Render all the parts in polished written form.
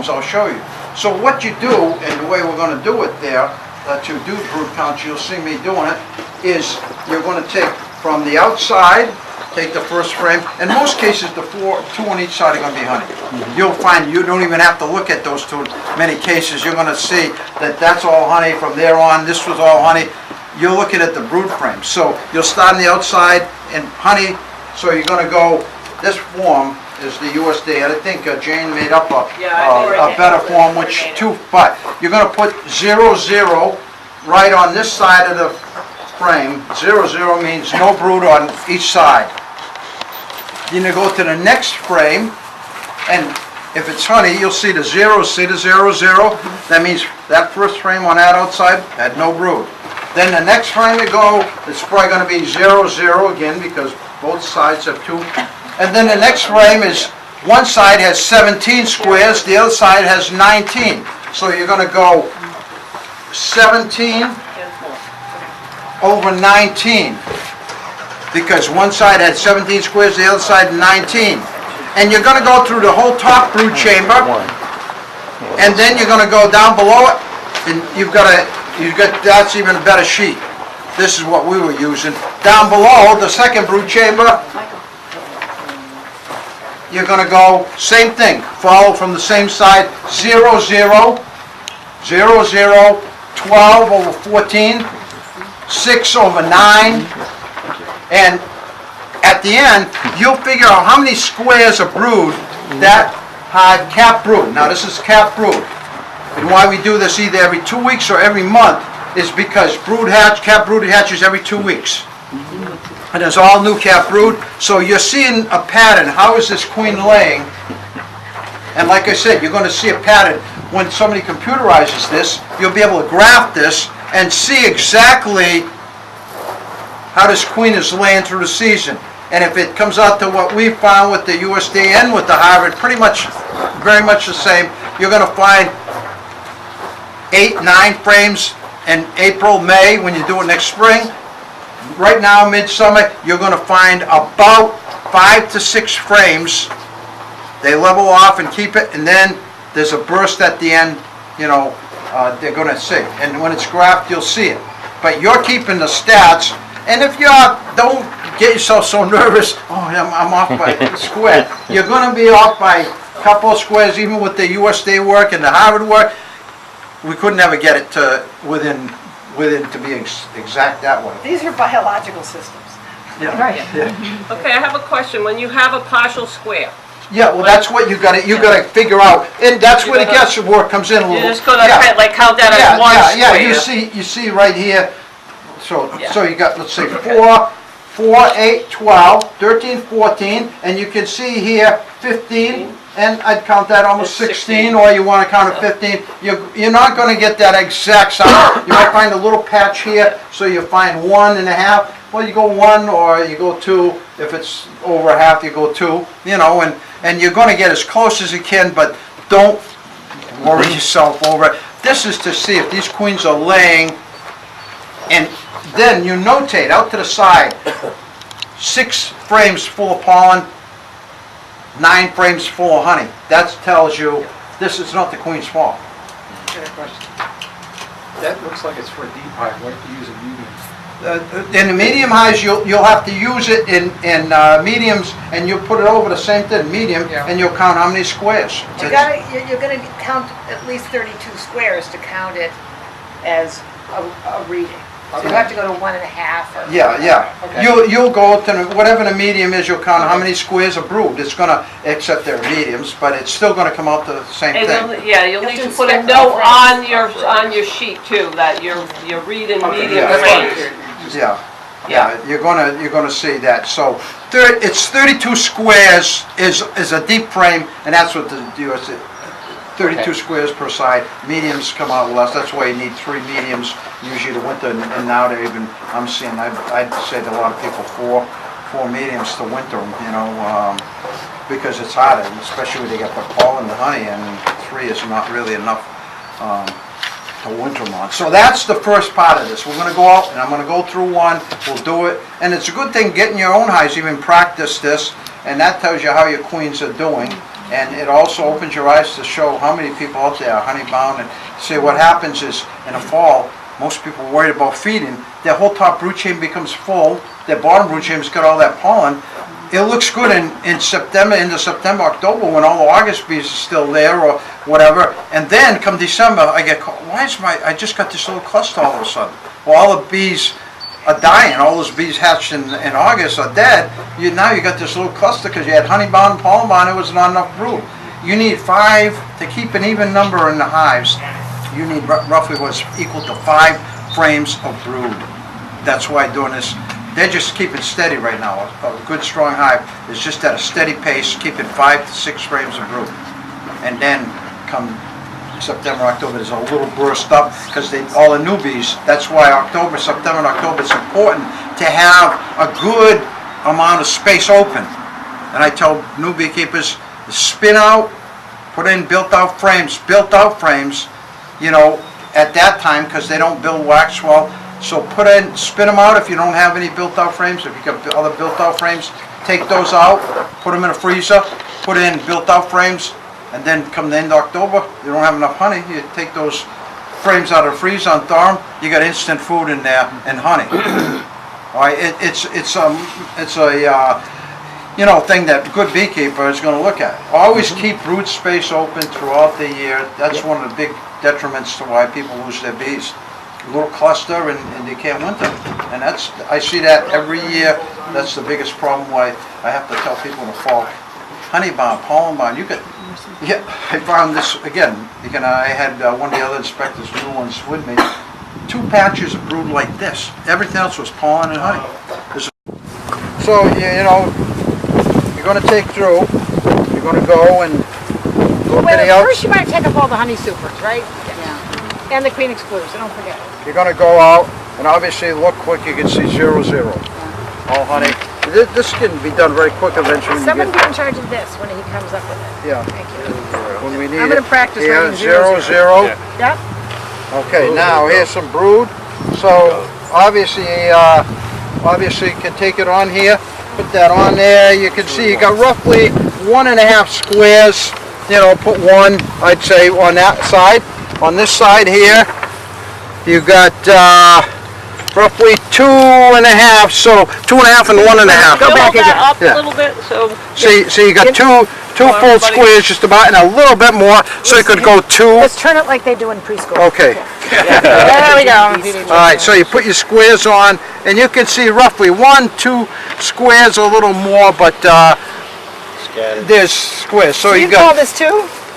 forms I'll show you. So what you do, and the way we're going to do it there, to do brood counts, you'll see me doing it, is you're going to take from the outside, take the first frame. In most cases, the two on each side are going to be honey. You'll find you don't even have to look at those two. Many cases, you're going to see that that's all honey. From there on, this was all honey. You're looking at the brood frame. So you'll start on the outside and honey. So you're going to go, this form is the USD. I think Jane made up a better form, but you're going to put 0, 0 right on this side of the frame. 0, 0 means no brood on each side. Then you go to the next frame, and if it's honey, you'll see the 0, see the 0, 0. That means that first frame on that outside had no brood. Then the next frame you go, it's probably going to be 0, 0 again, because both sides have 2. And then the next frame is, one side has 17 squares, the other side has 19. So you're going to go 17 over 19, because one side had 17 squares, the other side 19. And you're going to go through the whole top brood chamber, and then you're going to go down below it, and that's even a better sheet. This is what we were using. Down below the second brood chamber, you're going to go same thing, follow from the same side, 0, 0, 0, 0, 12 over 14, 6 over 9, and at the end, you'll figure out how many squares of brood that had cap brood. Now this is cap brood, and why we do this either every 2 weeks or every month is because cap brood hatches every 2 weeks. And there's all new cap brood, so you're seeing a pattern. How is this queen laying? And like I said, you're going to see a pattern. When somebody computerizes this, you'll be able to graph this and see exactly how this queen is laying through the season. And if it comes out to what we found with the USD and with the Harvard, pretty much, very much the same, you're going to find 8, 9 frames in April, May, when you do it next spring. Right now, midsummer, you're going to find about 5 to 6 frames. They level off and keep it, and then there's a burst at the end, they're going to see. And when it's graphed, you'll see it. But you're keeping the stats, and if you don't get yourself so nervous, I'm off by a square. You're going to be off by a couple of squares, even with the USD work and the Harvard work. We couldn't ever get it to within to be exact that way. These are biological systems. Yeah. Right. Yeah. Okay, I have a question. When you have a partial square, Yeah, well, that's what you got to figure out, and that's where the guesswork comes in a little. you're just going to count that as one square. Yeah. You see right here. So you got, let's say 4, 8, 12, 13, 14, and you can see here 15. And I'd count that almost 16, or you want to count it 15. You're not going to get that exact size. You might find a little patch here, so you find 1.5. Well, you go 1 or you go 2. If it's over half, you go 2. And you're going to get as close as you can, but don't worry yourself over it. This is to see if these queens are laying, and then you notate out to the side 6 frames full of pollen, 9 frames full of honey. That tells you this is not the queen's fault. That looks like it's for a deep hive. Why don't you use a medium? In the medium hives, you'll have to use it in mediums, and you put it over the same thing, medium, and you'll count how many squares. You're going to count at least 32 squares to count it as a reading. So you have to go to 1.5. Yeah. Okay. You'll go to whatever the medium is. You'll count how many squares of brood. It's going to, except they're mediums, but it's still going to come out to the same thing. You'll need to put a note on your sheet too that you're reading medium range. Yeah. You're going to see that. So it's 32 squares is a deep frame, and that's what the US is. 32 squares per side. Mediums come out less. That's why you need 3 mediums usually the winter, and now they're even, I'm seeing, I'd say to a lot of people 4 mediums to winter them, because it's harder, especially when they get the pollen and the honey, and 3 is not really enough to winter them on. So that's the first part of this. We're going to go out, and I'm going to go through one. We'll do it, and it's a good thing getting your own hives, even practice this, and that tells you how your queens are doing. And it also opens your eyes to show how many people out there are honey-bound. And see, what happens is, in the fall, most people are worried about feeding. Their whole top brood chamber becomes full. Their bottom brood chamber's got all that pollen. It looks good in September, into September, October, when all the August bees are still there or whatever. And then come December, I get called, I just got this little cluster all of a sudden. Well, all the bees are dying. All those bees hatched in August are dead. Now you got this little cluster because you had honey-bound and pollen-bound. It was not enough brood. You need 5 to keep an even number in the hives. You need roughly what's equal to 5 frames of brood. That's why doing this. They're just keeping steady right now. A good strong hive is just at a steady pace, keeping 5 to 6 frames of brood. And then come September, October, there's a little burst up because all the newbies. That's why September and October, it's important to have a good amount of space open. And I tell new beekeepers, spin out, put in built-out frames, you know, at that time, because they don't build wax well. So spin them out if you don't have any built-out frames. If you got other built-out frames, take those out, put them in a freezer, put in built-out frames, and then come the end of October, you don't have enough honey, you take those frames out of the freezer and thaw them, you got instant food in there and honey. All right, it's a you know, thing that good beekeeper is going to look at. Always keep brood space open throughout the year. That's one of the big detriments to why people lose their bees. A little cluster and they can't winter. And I see that every year. That's the biggest problem why I have to tell people in the fall, honey-bound, pollen-bound, yeah, I found this, again, I had one of the other inspectors, new ones with me, 2 patches of brood like this. Everything else was pollen and honey. So, you know, you're going to take through, you're going to go and go to the First you might take up all the honey supers, right? Yeah. And the queen exclusives, don't forget. You're going to go out, and obviously look quick, you can see 0, 0. All honey. This can be done very quick eventually. Someone be in charge of this when he comes up with it. Yeah. Thank you. When we need I'm going to practice here, writing 0, 0. Yep. Okay, now here's some brood. So obviously you can take it on here, put that on there. You can see you got roughly 1.5 squares. You know, put 1, I'd say, on that side. On this side here, you got roughly 2.5. So 2.5 and 1.5. Go back up Yeah. a little bit, so. So you got two full squares just about, and a little bit more, so you could go 2. Let's turn it like they do in preschool. Okay. There we go. All right, so you put your squares on, and you can see roughly 1, 2 squares, a little more, but there's squares. So You you call got this 2?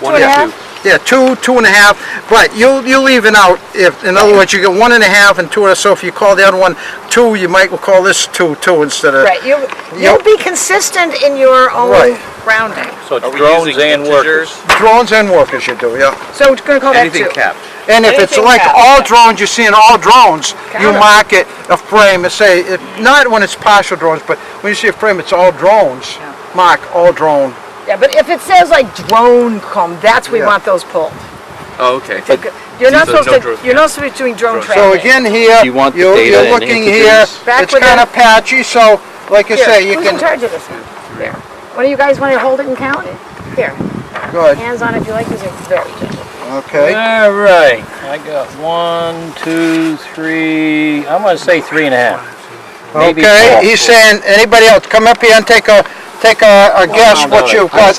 2.5? yeah, 2, 2.5, but you'll even out. If in other words, you get 1.5 and 2. So if you call the other one 2, you might call this 2 instead of. Right. You'll be consistent in your own rounding. So it's drones and workers. Drones and workers, you do, yeah. So we're going to call that 2. Anything capped. And if it's Anything like capped. all drones, you see in all drones, you Count it. mark it a frame and say, not when it's partial drones, but when you see a frame, it's all drones. Mark all drone. Yeah, but if it says like drone comb, that's we Yeah. want those pulled. Oh, okay. You're not So supposed no to. drone- You're not supposed to be doing drone So tracking. again here, You want the you're data and looking here, entities. Back it's with kind the- of patchy, so like I Here, say, you who's in can, charge of this one? Here. One of you guys want to hold it and count it? Here. go ahead, Hands on if you like. These are very gentle. okay. All right, I got 1, 2, 3, I'm gonna say 3.5. Maybe Okay, 4. he's saying, anybody else, come up here and take a guess what you've got,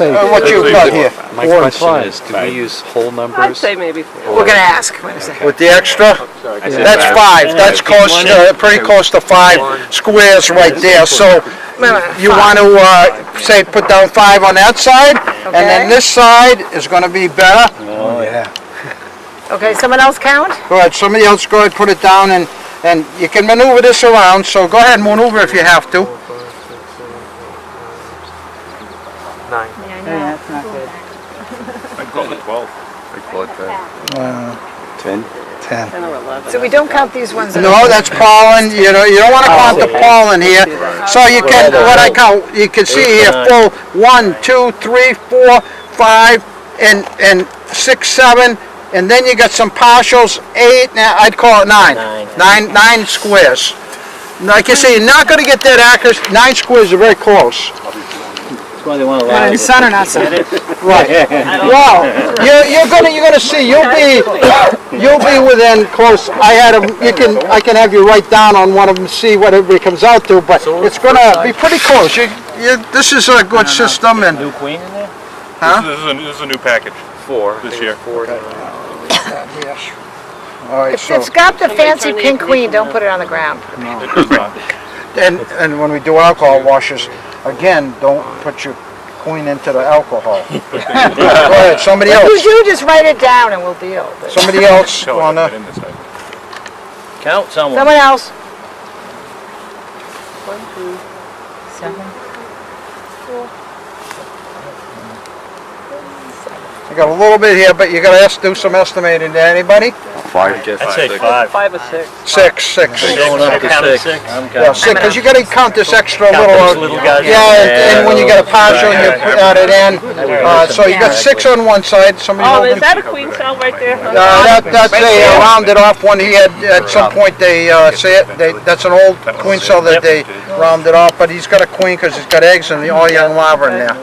here. My question is, do we use whole I'd numbers? say maybe 4. We're gonna ask. Wait a second. With the extra? I said That's 5, that's close, pretty close to 5 squares right there, so you want to say put down 5 on that side, and then Okay. this side is going to be better. Oh, yeah. Okay, someone else count? Go ahead, somebody else go ahead, put it down, and you can maneuver this around, so go ahead and maneuver if you have to. Yeah, that's not good. I'd call it 12. I'd call it 10. 10. 10 or 11. So we don't count these ones. that No, are- that's pollen, you don't want to count the pollen here. So you can, what I count, you can see here, full 1, 2, 3, 4, 5, and 6, 7, and then you got some partials, 8, now I'd call it 9. 9 squares. Like you say, you're not going to get that accurate, 9 squares are very close. That's why they want to allow in it. the sun or not sun. Right. Well, you're gonna see, you'll be within close, I can have you write down on one of them, see what everybody comes out to, but it's gonna be pretty close. This is a good system and, New queen in there? huh? This is a new package. This year. All right, so, It's got the fancy pink queen, don't put it on the ground. It does not. and when we do alcohol washes, again, don't put your queen into the alcohol. Go ahead, somebody else, You just write it down and we'll deal. somebody else Show it, wanna, put it in this side. Count someone. Someone else? I got a little bit here, but you gotta do some estimating there, anybody? Five. I'd say 5. 5 or 6. Six. Going up to 6. I'm Yeah, counting. six, because you gotta count this extra Count those little, little guys. yeah, and when you get a partial, you add it in. So you got 6 on one side, somebody Oh, holding. is that a queen cell right there? That's a rounded off one, he had, at some point, they say it, that's an old queen cell that they rounded off, but he's got a queen because he's got eggs and all young larvae in there.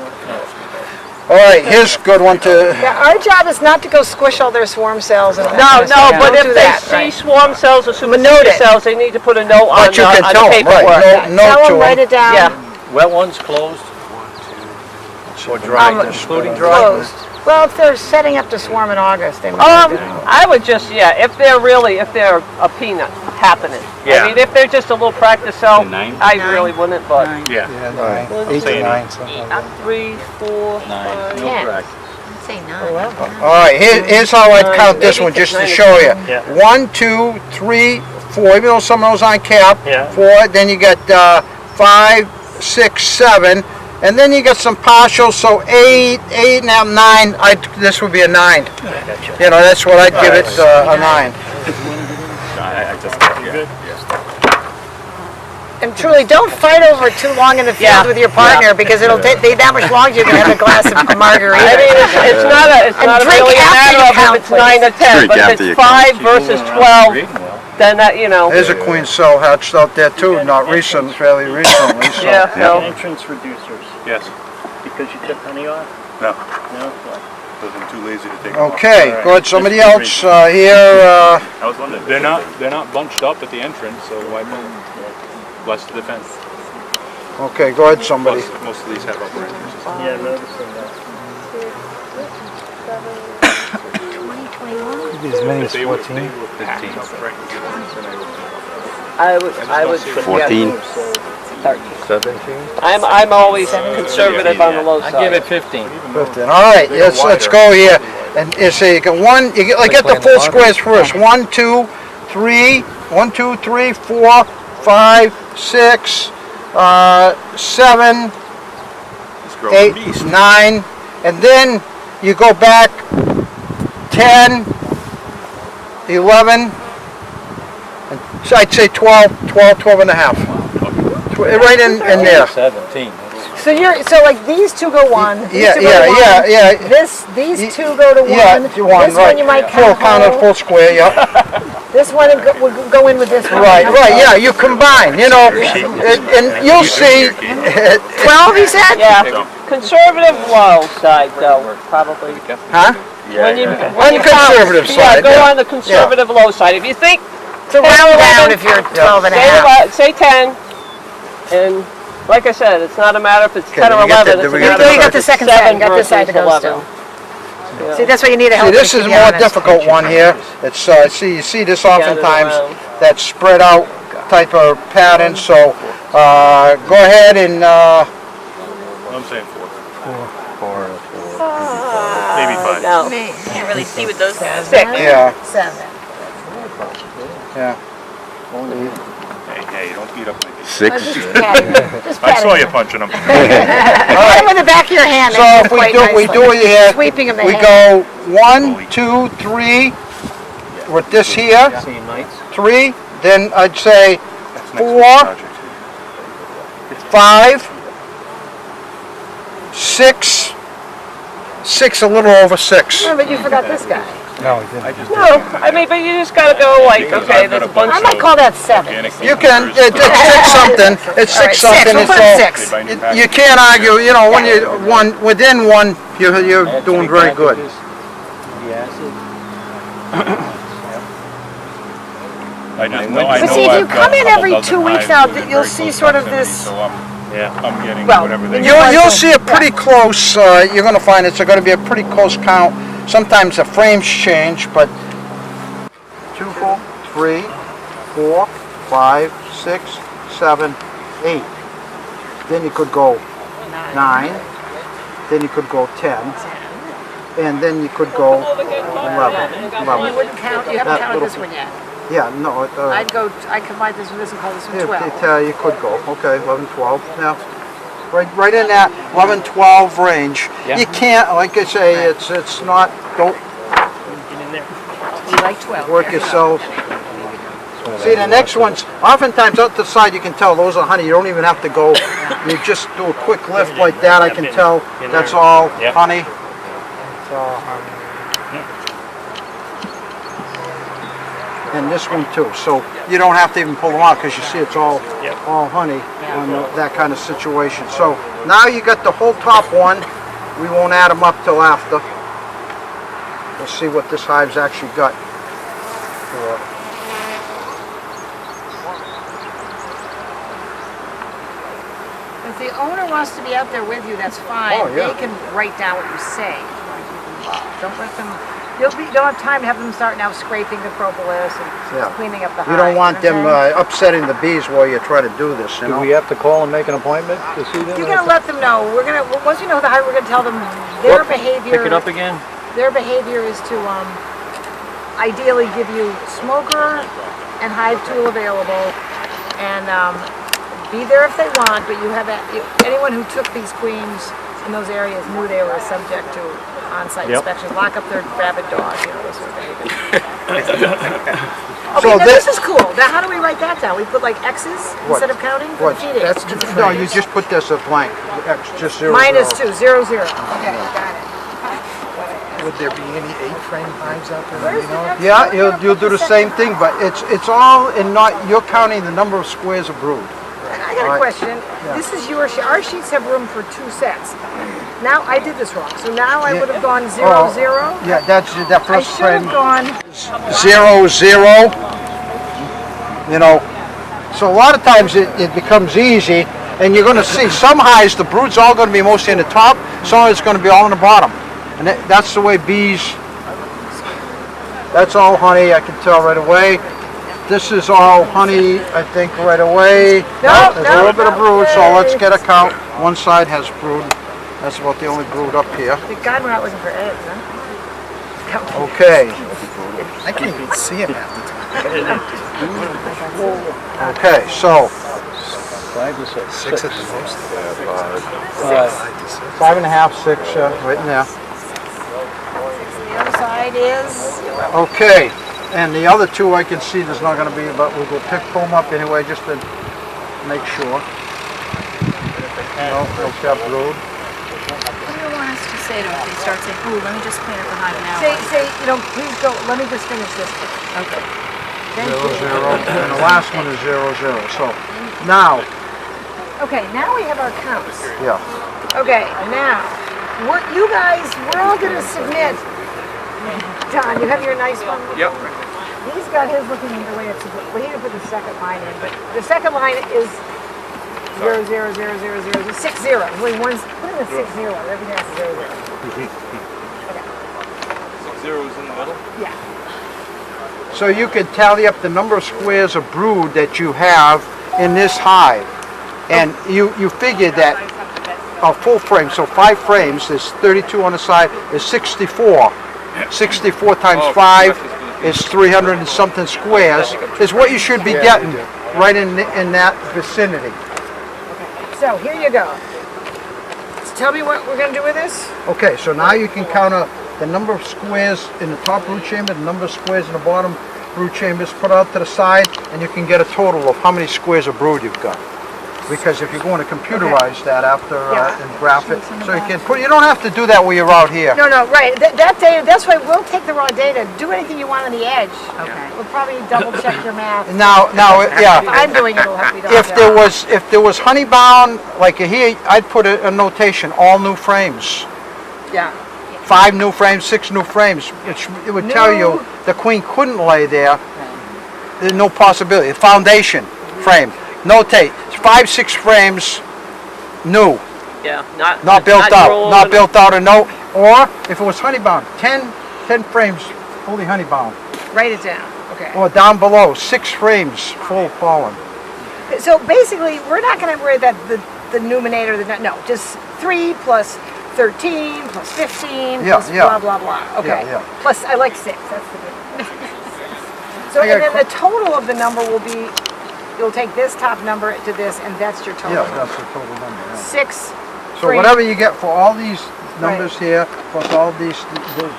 All right, here's a good one to, Yeah, our job is not to go squish all their swarm cells and all that No, kind of stuff. no, but Don't do if they that, see right. swarm cells or Note superciliary it. cells, they need to put a note on but you can the tell them, right, paperwork. note Tell to them, write them. it down. Yeah. Wet ones closed? Or dry, including dry? Closed. Well, if they're setting up to swarm in August, they might. I would just, if they're a peanut happening. Yeah. I mean, if they're just a little practice cell, I really wouldn't, but. Yeah. Right. 8 to 9. 3, 4, 5. No practice. Say 9. All right, here's how I'd count this one, just to show you. Yeah. 1, 2, 3, 4, even though some of those on cap, Yeah. 4, then you got 5, 6, 7, and then you got some partials, so 8, 8 and a half, 9, this would be a 9. You know, that's what I'd give it, a 9. I just got it. And truly, don't fight over it too long in the field Yeah. with your partner because it'll take that much longer. You can have a glass of margarita. I mean, it's not And drink really a after matter you of count, if it's 9 or 10, Drink but if after you it's 5 count. versus 12, then that, There's a queen cell hatched out there too, not recent, fairly recently, so. yeah, so. Entrance reducers, Yes. because you took honey off? No. No? Because I'm too lazy to take them off. Okay, good, somebody else here, I was wondering. They're not bunched up at the entrance, so why less to defend? okay, go ahead, somebody. Plus, most of these have upper entrances. Yeah, noticing that. 2021? As many as If they were 14. packed up right in the entrance, then I would. 14. 13. 17. I'm always conservative on the low I side. give it 15. 15. All right, let's go here. And so you get one, you get the full squares first. 1, 2, 3, 1, 2, 3, 4, 5, 6, 7, This girl's 8, a beast. 9, and then you go back 10, 11, and so I'd say 12, 12 and a half. Right in there. 17. So like these two go one. These Yeah, two go to one. yeah. These two go to one. Yeah, one, This right. one you might Full count count of whole. full square, yeah. This one would go in with this one. Right, yeah, you combine, you know, and you'll see. 12, he said? Yeah, conservative low side though, probably. Huh? When you On the count- conservative side, Yeah, go yeah. on the conservative low side. If you think, So round down if you're 12 and a half. say 10, and like I said, it's not a matter if it's 10 or we got 11. the- It's a we got matter the- of You got the second side, you got this side to go versus still. 11. See, that's why you need a See, helper, this to is keep a you more honest. difficult one here. It's, you see this oftentimes, around. that spread out type of pattern, so, go ahead and, I'm saying 4. Maybe 5. No, Can't really see with those guys. 6. yeah, 7. yeah. Hey, don't beat up my kids. 6. Just pat him. Just I pat saw him. you punching them. Pat him with the back of your hand. So That's if we quite do, we nicely. do it here, Sweeping him the we hand. go 1, 2, 3, with this here, Same nights? 3, then I'd say That's next 4, week's project. 5, 6, 6, a little over 6. No, but you forgot this guy. No, he didn't. No, I mean, but you just gotta go like, okay, there's a bunch I of. might call that 7. You can, it's 6 something, it's 6 All right, 6, something, we'll it's put it all, 6. you can't argue, you know, when you, within one, you're doing very good. I just know, I But know see, if you I've got come in a couple every dozen 2 weeks hives now, within you'll very see close sort of proximity, this. So I'm getting Well, whatever they. You'll see a pretty close, you're gonna find it's gonna be a pretty close count. Sometimes the frames change, but 2, 4, 3, 4, 5, 6, 7, 8. Then you could go 9, then you could go 10, and then you could go 11. You wouldn't count, you haven't That counted little- this one yet. Yeah, no, I'd combine this with this and call this one yeah, 12. you could go, okay, 11, 12, yeah. Right in that 11, 12 range. Yeah. You can't, like I say, it's not, don't You like 12. work yourself. See, the next ones, oftentimes up the side you can tell those are honey, you don't even have to go, you just do a quick lift like that, I can tell that's all Yep. honey. And this one too, so you don't have to even pull them out because you see it's all honey on that kind of situation. So now you got the whole top one, we won't add them up till after. We'll see what this hive's actually got. If the owner wants to be out there with you, that's fine. Oh, yeah. They can write down what you say. Don't let them, don't have time to have them start now scraping the propolis and Yeah. cleaning up the hive. You don't want know them what I'm saying? upsetting the bees while you try to do this, you Do know? we have to call and make an appointment to see them? You're gonna let them know. Once we know the hive, we're gonna tell them their behavior. Pick it up again? Their behavior is to ideally give you smoker and hive tool available, and be there if they want. But you have anyone who took these queens in those areas knew they were subject to on-site Yep. inspection. Lock up their rabid dog, you know, those sort of behavior. Okay, So now this- this is cool. Now how do we write that down? We put like X's instead of counting for What? the feeding. That's, no, you just put this as blank, X, just 0, Mine is 0. 2, 0, 0. Okay, got it. Would there be any 8-frame hives out there? Where's the next Yeah, one? you'll do the same thing, but it's all in not, you're counting the number of squares of brood. I got a Alright. question. This is your sheet. Our sheets have room for 2 sets. Now, I did this wrong. So now I would have gone 0, 0. Yeah, that's that I first should have frame. gone, 0, 0. You know, so a lot of times it becomes easy, and you're going to see some hives, the brood's all going to be mostly in the top, some it's going to be all in the bottom. And that's the way bees, that's all honey, I can tell right away. This is all honey, I think, right away. No, There's no, a little bit of no, brood, so let's wait. get a count. One side has brood. That's about the only brood up here. thank God we're not looking for eggs, huh? Okay, I can't even see them half the time. okay, so 5 to 6. 6 at the most. 5.5, 6, right in there. The other side is, Okay, and the other two I can see there's not gonna be, but we'll go pull them up anyway, just to make sure. No, got brood. What do you want us to say to them if they start saying, ooh, let me just clean up the hive now? say, please go, let me just finish this. Okay. Thank 0, you. 0, and the last one is 0, 0. So now, Okay, now we have our counts. yeah, Okay, now, you guys, we're all gonna submit. John, you have your nice one? Yep. He's got his looking the way it's, well, he didn't put the second line in, but the second line is 0, 0, 0, 0, 0, 6, 0. Only one's, put in a 6, 0, everything else is 0, 0. Zero's in the middle? Yeah. so you can tally up the number of squares of brood that you have in this hive. And you figure that a full frame, so 5 frames, is 32 on the side, is 64. 64 times 5 is 300 and something squares, is what you should be getting right in that vicinity. So, here you go. So tell me what we're gonna do with this? Okay, so now you can count up the number of squares in the top brood chamber, the number of squares in the bottom brood chambers, put out to the side, and you can get a total of how many squares of brood you've got. because if you're going to computerize that after Yeah. and graph it, so you can put, you don't have to do that when you're out here. No, right, that data, that's why we'll take the raw data, do anything you want on the edge. Okay. We'll probably double check your math. Now, If yeah, I'm doing it, it'll have to be done. if there was honey bound, like here, I'd put a notation, all new frames. Yeah, 5 new frames, 6 new frames, it would tell you the queen couldn't lay there. There's no possibility. Foundation frame, notate, 5, 6 frames new, Yeah, not built out, rolled not and- built out or no. Or if it was honey bound, 10 frames fully honey bound. write it down, okay. Or down below, 6 frames full pollen. So basically, we're not gonna worry that the numerator, no, just 3 plus 13 plus 15 Yeah, plus yeah. blah, blah, blah. Okay. Yeah. Plus, I like 6, that's the good. So, I got and a then the total of the number will be, you'll take this top number to this, and that's your total. Yeah, that's the total number, yeah. 6, So whatever you get for all these numbers here, plus all these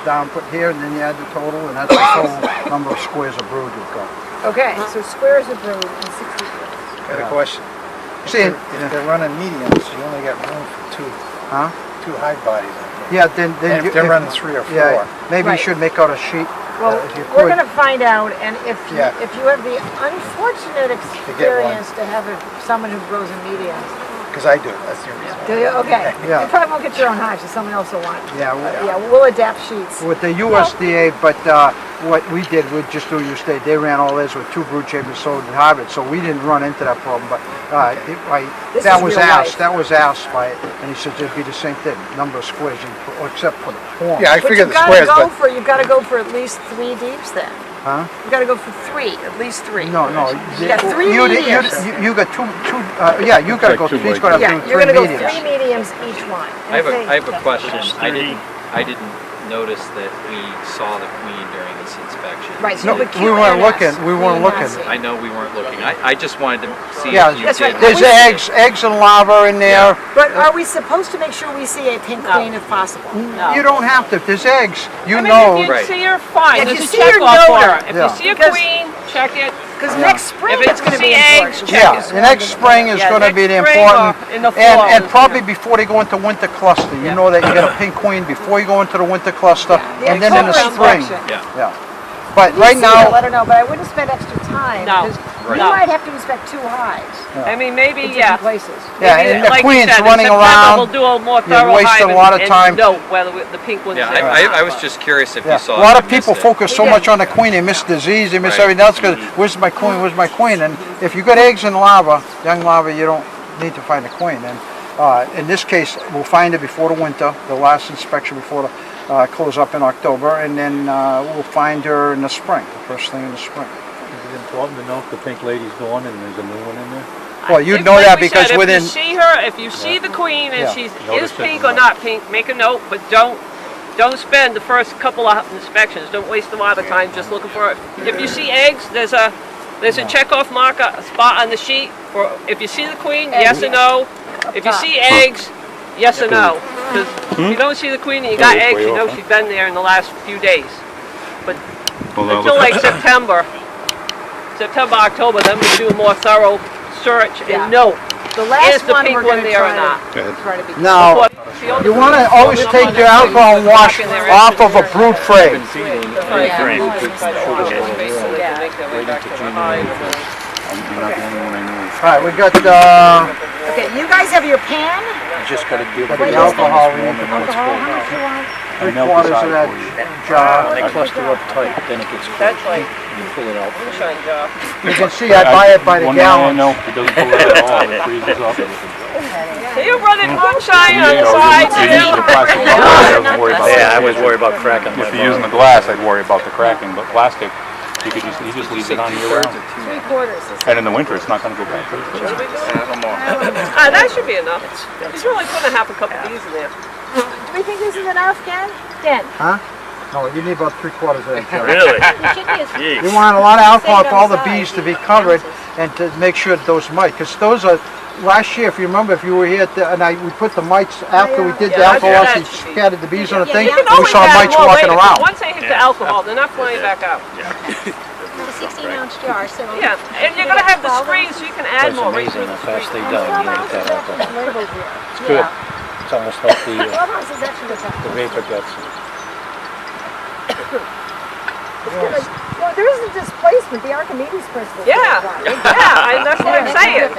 down put here, and then you add the total, and that's the total number of squares of brood you've got. Okay, so squares of brood and 60 brood. Got a question. See, If they're running mediums, you only got room for Huh? two hide bodies. Yeah, then And you... if they're running 3 or 4. Yeah, maybe you Right. should make out a sheet, Well, if you we're could. gonna find out, and if Yeah. you have the unfortunate experience to have someone who grows in mediums, Because I do, that's the reason. do you? Okay. Yeah. You probably won't get your own hives, so someone else will want. Yeah, Yeah, we'll adapt sheets. with the USDA, but what we did, we just do USDA, they ran all this with 2 brood chambers sold in Harvard, so we didn't run into that problem, but This that is was real asked, life. that was asked by it, and he said it'd be the same thing, number of squares, except for the horns. Yeah, I But figured you've the gotta squares, go but for, you've gotta go for at least 3 deeps then. Huh? You've gotta go for 3, at least 3. No, You got 3 mediums. You got two, yeah, you gotta go, Like 2 he's gonna Yeah, have you're 3 gonna go mediums. 3 mediums each one. I have Okay. a question. I didn't notice that we saw the queen during this inspection. Right, so No, you would we weren't QNS, looking, we weren't queen looking. nest. I know we weren't looking. I just wanted to see Yeah, if you That's right. did. there's eggs and larvae in there. But are we supposed to make sure we see a pink queen if possible? No. You don't have to, if there's eggs, you I mean, know. if you Right. see her, fine, If there's you a see check her, off note for her. her. If Yeah. you see a Because- queen, check it. Because next spring If it's gonna be it's eggs, important. check Yeah, it. the next spring is Yeah, gonna next be the spring important, or in the fall. and probably before they go into winter cluster, you know that you get a pink queen before you go into the winter cluster, The and then in the October spring. inspection. Yeah. Yeah. But You right see her, now, let her know, but I wouldn't spend extra time. No. Because Right. you No. might have to inspect 2 hives I mean, maybe, in yeah. different places. yeah, Maybe, and the like you queen's said, in running September, around. We'll do a more You're thorough wasting hive a lot of and time. note whether the pink one's Yeah, there or not. I was just curious if Yeah. you saw A lot it of and people missed it. focus so We much did. on the queen, they miss disease, they miss Right. everything else, because where's my queen, where's my queen? And if you got eggs and larvae, young larvae, you don't need to find a queen. And in this case, we'll find it before the winter, the last inspection before the close up in October, and then we'll find her in the spring, the first thing in the spring. Is it important to know if the pink lady's gone and there's a new one in there? Well, you'd If, know like that we because said, within, If you see her, if you see the queen and Yeah. she's Notice is it pink and or not pink, make a note, but don't spend the first couple of inspections. Don't waste a lot of time just looking for it. If you see eggs, there's a checkoff marker, a spot on the sheet for if you see the queen, yes or no. If you see eggs, yes or no. Because if you don't see the queen and you got Oh, it's eggs, way you know off, huh? she's been there in the last few days. But Well, until like September, October, then we do a more thorough search Yeah. and note. The Is last the one pink we're one gonna there or try not? to be. now, you want to always take your alcohol wash off of a brood frame. You're not the only one I know. All right, we got Okay, you guys have your pan? Just gotta give the it alcohol, we need to Alcohol, how much you want? 3/4 of that jar. I cluster up tight, then it gets That's like you pull it out. moonshine jar. You can see I buy it by the gallon. No, it doesn't pull it at all, it freezes up. You're running moonshine on the side If you're using the too. plastic bubble, I wasn't worried about Yeah, I that. was worried about cracking my If you're using the glass, I'd worry about the cracking, but plastic, he just leaves it on year round. 3/4. And in the winter, it's not gonna go back. Ah, that should be enough. He's really putting a cup of these in there. Do we think this is enough, Ken? Ken? Huh? No, you need about 3/4 of that jar. Really? You want a lot of alcohol for all the bees to be covered and to make sure that those mites, because those are last year, if you remember, if you were here, and we put the mites, after we did the Yeah, I did alcohol, that we to bees. scattered the bees on the Yeah, thing, you can and we always saw add mites more walking later, around. but once they hit the alcohol, they're not flying back out. A 16-ounce jar, so. Yeah, and you're gonna have the screen so you can add It's more right amazing through how the fast screen. they die. You get that alcohol. Labeled here. It's good. It's almost like the 12 ounces extra is the vapor guts. Well, there is a displacement, the Archimedes principle. Yeah, yeah, that's what I'm saying.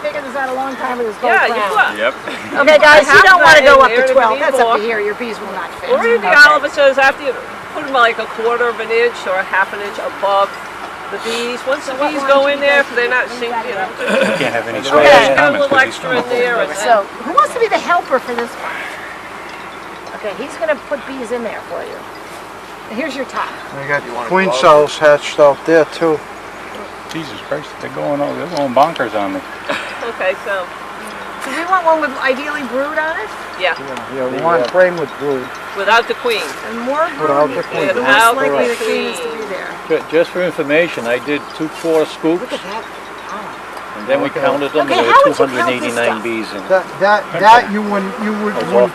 Figured this out a long time with his gold Yeah, you crown. put. Yep. Okay, guys, you Have don't want to that go in up there, to and 12, if you that's need up to more. here, your bees will not fit. Well, read the olive, it says after you put them like a quarter of an inch or a half an inch above the bees. Once the bees go in there, if they're not sinking, you know, Can't have any just Okay. put a little extra in there. And So, who wants to be the helper for this one? Okay, he's gonna put bees in there for you. Here's your top. We got queen cells hatched out there too. Jesus Christ, they're going bonkers on me. Okay, so, Do we want one with ideally brood on it? yeah, Yeah, we want frame with brood. without the queen. And more Without brood, the queen. the Without less likely the the queen is to queen. be there. Just for information, I did 2 scoops, Look at that. and then we Okay. counted them. Okay, There how were would you count this 289 stuff? bees in it. That you wouldn't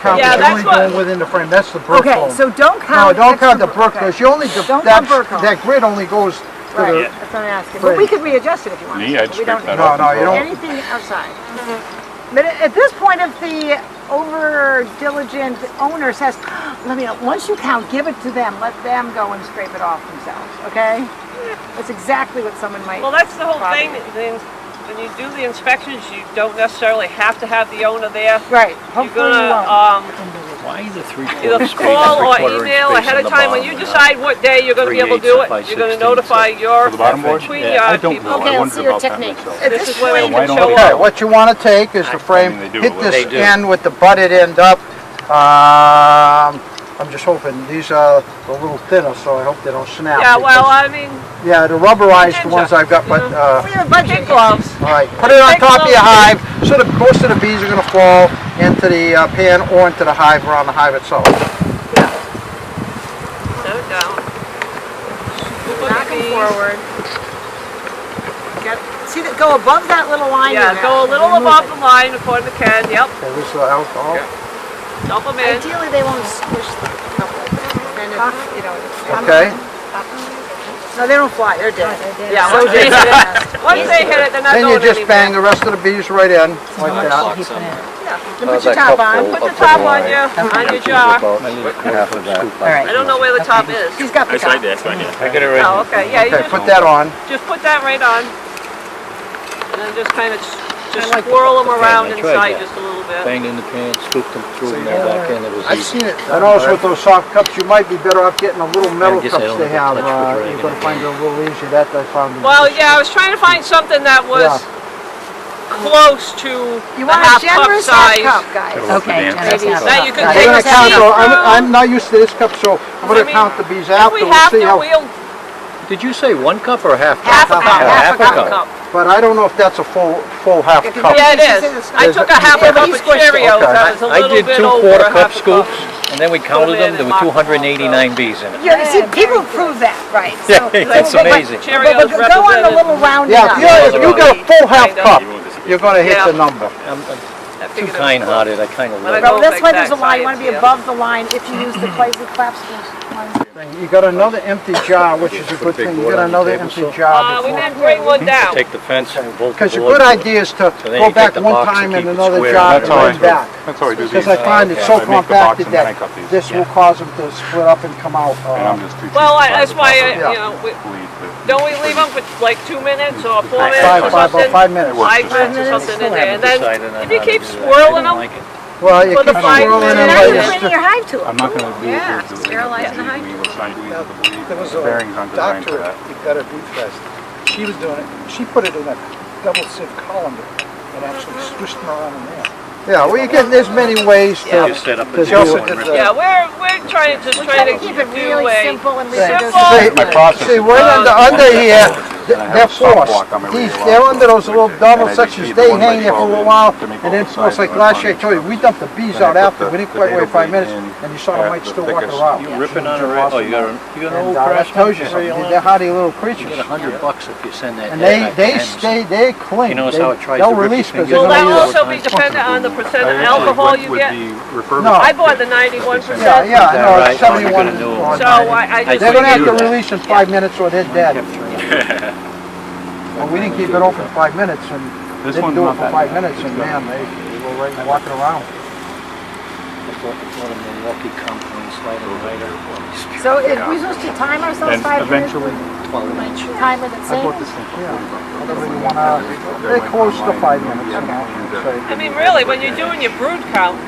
count, Yeah, it's that's only what- going within the frame, that's the brook Okay, home. so don't No, count. don't count the extra brook, okay. because you only, Don't count brook home. that grid only goes to Right, the, that's what I'm asking. But we could readjust it if you want. Me, I'd We don't scrape that need up. No, you don't. anything outside. But at this point, if the over diligent owner says, let me know, once you count, give it to them, let them go and scrape it off themselves, okay? That's exactly what someone might. Well, that's the whole probably thing. do. When you do the inspections, you don't necessarily have to have the owner there. Right, You're hopefully you won't. gonna, Why the 3/4 either space, call or 3/4 inch email space ahead on of the time when bottom you and not decide what day you're gonna be able to do 3/8 it. by You're gonna 16, notify your For the bottom board? queen Yeah, I yard don't people. know. Okay, I let's wondered see your about that technique. myself. At This this is where they point, why can don't show we- okay, up. what you want to take is the frame, they do hit a this They do. end with the butted end up. I'm just hoping, these are a little thinner, so I hope they don't snap. Yeah, well, because- I mean, Yeah, the rubberized ones I've got, but, we have a bunch kid of gloves. all right, put it on Take top of your those. hive, so that most of the bees are gonna fall into the pan or into the hive, around the hive itself. Set it down. knock them forward. See that, go above that little line you Yeah, have. go a little Remove above it. the line according to Ken, yep. Okay, this is the alcohol. Dump them in. Ideally, they won't squish the cup like that. Then if, you know, Okay, no, they don't fly, they're dead. Yeah, So once they hit dead. it, once they hit it, they're not then going you just bang anywhere. the rest of the bees right in, like that. Lock somewhere. Then put your top on. Put the top on your jar. Half of that. I don't know where the top is. He's got the top. That's right, yeah. I got it right. Oh, okay, yeah, you Okay, put that on. just put that right on. And then just kind of, just swirl them around I tried inside that. just a little bit. Banged in the pan, scooped them through, and they're back in. It was I've easy. seen it. I notice with those soft cups, you might be better off getting the little metal I guess I cups don't they have. have to touch with You're gonna find it a little easier, that I found. Well, yeah, I was trying to find something that was Yeah. close to You the want a half cup generous half size. cup, guys. Okay, generous half That cup. you can Got it. take We're a gonna count, seat so through. I'm not used to this cup, so I'm gonna I mean, count the bees If after, we we'll have see to, how. we'll, Did you say 1 cup or a half cup? half a cup, Half a cup. cup. But I don't know if that's a full half If you cup. get- Yeah, it She said is. it's I not- took a half Yeah, a but cup you of squished it. Cheerios, Okay. that was a I little did bit 2 over quarter a cup half a cup. scoops, and then we counted them. There were 289 bees in it. Yeah, see, people prove that, right? Yeah, So- that's but- amazing. Cheerios But go on the represented. little rounding Yeah, up. if you get a full half Kind of. cup, you're gonna hit Yeah. the number. I'm I too figured it was kind-hearted. I kind of But I love know Well, that's why exact there's a line, you wanna be science, above the line if you use the Clazy Claps one. You got another empty jar, which is a good thing. You got another empty jar We before. didn't bring one down. Take the fence and bolt the Because a board. good idea is to then go you back take the one box time and in keep it another square. jar and That's how I then do back. That's how I do these. Because I find it's so I make the box compacted and then I that cut these. this will cause them to split up and come out. And I'm just too cheap Well, to that's buy why, the Yeah. you know, bleed, but- don't we leave them for like 2 minutes or 4 Five, minutes or about something? 5 minutes. 5 minutes or something in there, and then Decided on if you how to keep do that. swirling I don't them, like it. Well, you For the keep 5 swirling minutes. and Now you're later. cleaning your hive tool. I'm not gonna do Yeah, the sterilizing the hive. There was The bearings a aren't designed for doctor that. at Better Bee Fest. She was doing it. She put it in a double sieve colander and actually swished them around in there. Yeah, well, you get, there's many ways to, Just set up to a She also do did it. the, yeah, we're trying to Try to keep it do really a simple and leave it simple- to See, My process see, is- right under here, they're forced. They're under those little double sections, they hang there for a little while, and then force, like last year, I told you, we dumped the bees out after, we didn't quite wait 5 minutes, and you saw the mites still walking around. You ripping on a rat? Oh, you got an old That crash? tells you something, they're hardy little creatures. You get $100 if you send that. And back they to Anderson. stay, they cling. You notice how it tries They'll to rip release your because Will they're that gonna also be dependent on the percent of alcohol you get? No. I bought the 91%. Yeah, yeah, no, right? it's 71. Oh, you're gonna do it. on So 90. I just. They're gonna have to figured- release in 5 minutes or they're dead. Well, we didn't keep it open 5 minutes and didn't do it for 5 minutes and man, they were right walking around. What a Milwaukee company, slider lighter. So if we supposed to time ourselves 5 minutes? Timer that's I saying? bought this thing, yeah. Whatever you wanna, they're close to 5 minutes, you know. say. I mean, really, when you're doing your brood count,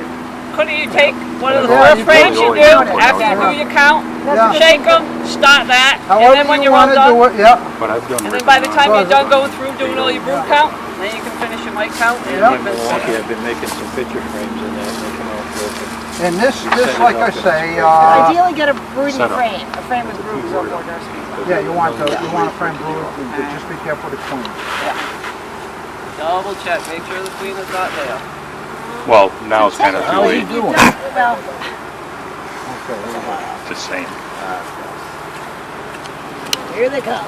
couldn't you take one of the Yeah, first you frames could. you do, after you do your count, Yeah. shake them, start that, and However then when you you're all wanna done, do it, yeah. But I've done. and then by the time you're done going through doing all your brood count, then you can finish your mite count. And Yeah. you've been Milwaukee, I've been making some picture frames in that, and they come out perfect. And this, like I say, Ideally get a brooding Set up. frame, a frame with broods or nursery. yeah, you want a frame brood, just be careful to clean. Double check, make sure the queen is not there. Well, now it's kind of too How are you late. doing? Well, Just saying. here they come.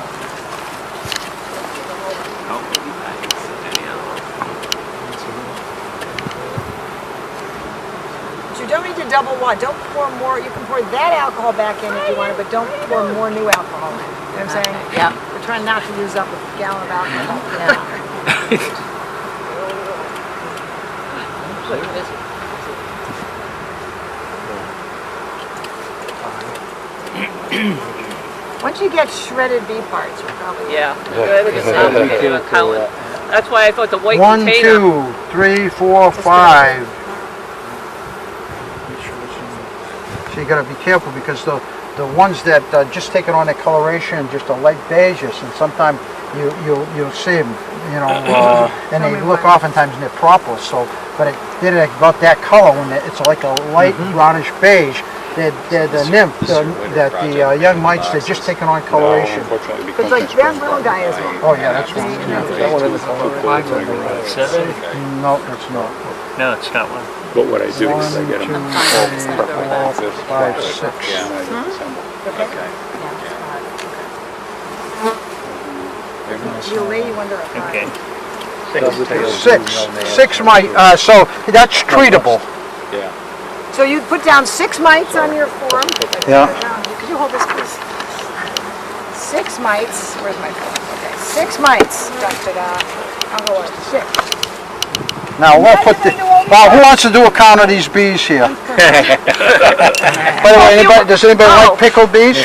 But you don't need to double wash. Don't pour more. You can pour that alcohol back in if you want it, but don't pour more new alcohol in. You know what I'm saying? Yeah. We're trying not to use up a gallon of alcohol. Once you get shredded bee parts, you're probably... Yeah, good, the same thing, you're not counting. That's why I thought the white 1, container. 2, 3, 4, 5. So you gotta be careful because the ones that just taking on that coloration, just a light beigeish, and sometimes you'll see them, you know, and they look oftentimes and they're proper. So, but it did it about that color when it's like a light brownish beige. They're the nymph, that the young mites, they're just taking on coloration. It's like that little guy is one. Oh yeah, that's one. That one in the color. 7? No, it's not. No, it's not one. But what I do 1, is 2, I 3, get them. 4, 5, 6. You lay you under a fire. Okay. Six mites, so that's treatable. So you put down 6 mites on your form. Yeah. Could you hold this, please? 6 mites. Where's my form? Okay. 6 mites. I'll go on. 6. Now we'll put the, well, who wants to do a count of these bees here? By the way, does anybody like pickled bees?